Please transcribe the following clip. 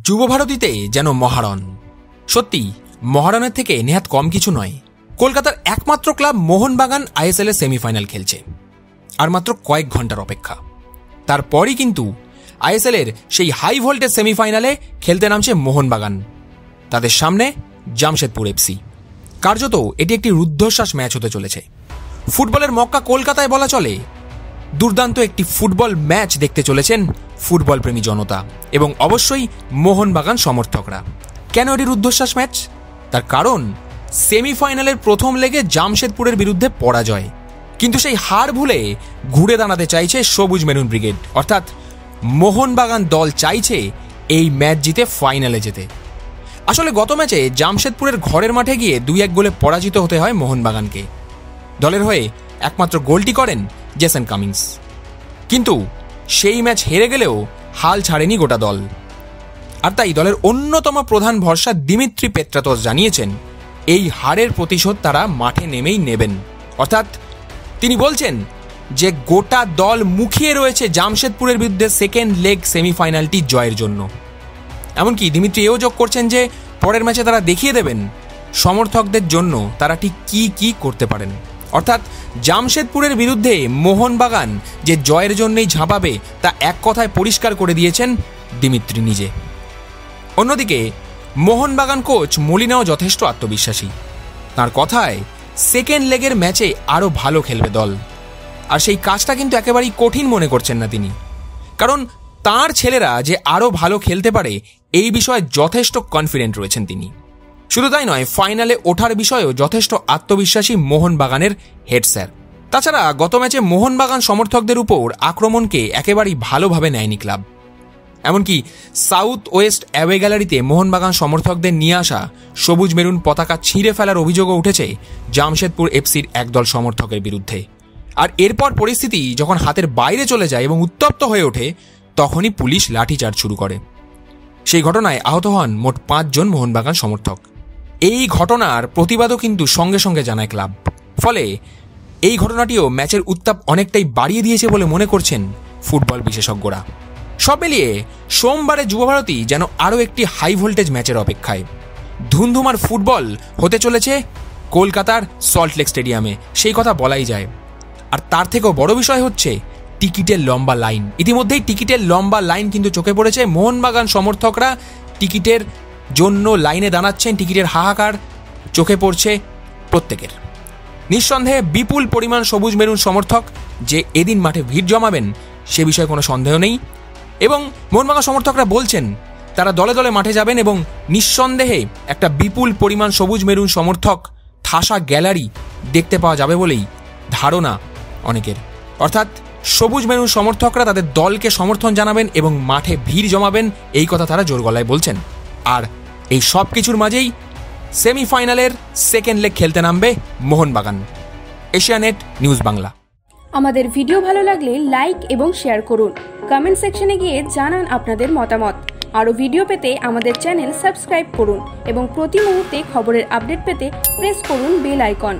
যুবভারতীতে যেন মহারণ। সত্যি মহারণের থেকে নেহাত কম কিছু নয়। কলকাতার একমাত্র ক্লাব মোহনবাগান আইএসএল এর সেমিফাইনাল খেলছে, আর মাত্র কয়েক ঘন্টার অপেক্ষা। তারপরই কিন্তু আইএসএল এর সেই হাই ভোল্টেজ সেমিফাইনালে খেলতে নামছে মোহনবাগান, তাদের সামনে জামশেদপুর এফসি। কার্যত এটি একটি রুদ্ধশ্বাস ম্যাচ হতে চলেছে। ফুটবলের মক্কা কলকাতায় বলা চলে। দুর্দান্ত একটি ফুটবল ম্যাচ দেখতে চলেছেন ফুটবল প্রেমী জনতা এবং অবশ্যই মোহনবাগান সমর্থকরা। কেন এটি রুদ্ধশ্বাস ম্যাচ? তার কারণ সেমিফাইনালের প্রথম লেগে জামশেদপুরের বিরুদ্ধে পরাজয়, কিন্তু সেই হার ভুলে ঘুরে দাঁড়াতে চাইছে সবুজ মেরুন ব্রিগেড, অর্থাৎ মোহনবাগান দল চাইছে এই ম্যাচ জিতে ফাইনালে যেতে। আসলে গত ম্যাচে জামশেদপুরের ঘরের মাঠে গিয়ে 2-1 গোলে পরাজিত হতে হয় মোহনবাগানকে। দলের হয়ে একমাত্র গোলটি করেন জেসন কামিন্স, কিন্তু সেই ম্যাচ হেরে গেলেও হাল ছাড়েনি গোটা দল। আর তাই দলের অন্যতম প্রধান ভরসা দিমিত্রি পেত্রাতস জানিয়েছেন এই হারের প্রতিশোধ তারা মাঠে নেমেই নেবেন। অর্থাৎ তিনি বলছেন যে গোটা দল মুখিয়ে রয়েছে জামশেদপুরের বিরুদ্ধে সেকেন্ড লেগ সেমিফাইনালটি জয়ের জন্য। এমনকি দিমিত্রি এও যোগ করছেন যে পরের ম্যাচে তারা দেখিয়ে দেবেন সমর্থকদের জন্য তারা ঠিক কি কি করতে পারেন। অর্থাৎ জামশেদপুরের বিরুদ্ধে মোহনবাগান যে জয়ের জন্যই ঝাঁপাবে তা এক কথায় পরিষ্কার করে দিয়েছেন দিমিত্রি নিজে। অন্যদিকে মোহনবাগান কোচ মলিনাও যথেষ্ট আত্মবিশ্বাসী। তার কথায় সেকেন্ড লেগের ম্যাচে আরও ভালো খেলবে দল, আর সেই কাজটা কিন্তু একেবারেই কঠিন মনে করছেন না তিনি, কারণ তার ছেলেরা যে আরও ভালো খেলতে পারে এই বিষয়ে যথেষ্ট কনফিডেন্ট রয়েছেন তিনি। শুধু তাই নয়, ফাইনালে ওঠার বিষয়েও যথেষ্ট আত্মবিশ্বাসী মোহনবাগানের হেড স্যার। তাছাড়া গত ম্যাচে মোহনবাগান সমর্থকদের উপর আক্রমণকে একেবারেই ভালোভাবে নেয়নি ক্লাব। এমনকি সাউথ ওয়েস্ট অ্যাওয়ে গ্যালারিতে মোহনবাগান সমর্থকদের নিয়ে আসা সবুজ মেরুন পতাকা ছিঁড়ে ফেলার অভিযোগও উঠেছে জামশেদপুর এফসির একদল সমর্থকের বিরুদ্ধে। আর এরপর পরিস্থিতি যখন হাতের বাইরে চলে যায় এবং উত্তপ্ত হয়ে ওঠে, তখনই পুলিশ লাঠিচার্জ শুরু করে। সেই ঘটনায় আহত হন মোট 5 জন মোহনবাগান সমর্থক। এই ঘটনার প্রতিবাদও কিন্তু সঙ্গে সঙ্গে জানায় ক্লাব। ফলে এই ঘটনাটিও ম্যাচের উত্তাপ অনেকটাই বাড়িয়ে দিয়েছে বলে মনে করছেন ফুটবল বিশেষজ্ঞরা। সব মিলিয়ে সোমবারে যুবভারতী যেন আরও একটি হাই ভোল্টেজ ম্যাচের অপেক্ষায়। ধুমধুমার ফুটবল হতে চলেছে কলকাতার সল্টলেক স্টেডিয়ামে, সেই কথা বলাই যায়। আর তার থেকেও বড় বিষয় হচ্ছে টিকিটের লম্বা লাইন। ইতিমধ্যেই টিকিটের লম্বা লাইন কিন্তু চোখে পড়েছে। মোহনবাগান সমর্থকরা টিকিটের জন্য লাইনে দাঁড়াচ্ছেন, টিকিটের হাহাকার চোখে পড়ছে প্রত্যেকের। নিঃসন্দেহে বিপুল পরিমাণ সবুজ মেরুন সমর্থক যে এদিন মাঠে ভিড় জমাবেন সে বিষয়ে কোনো সন্দেহ নেই। এবং মোহনবাগান সমর্থকরা বলছেন তারা দলে দলে মাঠে যাবেন এবং নিঃসন্দেহে একটা বিপুল পরিমাণ সবুজ মেরুন সমর্থক ঠাসা গ্যালারি দেখতে পাওয়া যাবে বলেই ধারণা অনেকের। অর্থাৎ সবুজ মেরুন সমর্থকরা তাদের দলকে সমর্থন জানাবেন এবং মাঠে ভিড় জমাবেন, এই কথা তারা জোর গলায় বলছেন। আর এই সব কিছুর মাঝেই সেমিফাইনালের সেকেন্ড লেগ খেলতে নামবে মোহনবাগান। এশিয়ানেট নিউজ বাংলা। আমাদের ভিডিও ভালো লাগলে লাইক এবং শেয়ার করুন। কমেন্ট সেকশনে গিয়ে জানান আপনাদের মতামত। আরও ভিডিও পেতে আমাদের চ্যানেল সাবস্ক্রাইব করুন এবং প্রতি মুহূর্তে খবরের আপডেট পেতে প্রেস করুন বেল আইকন।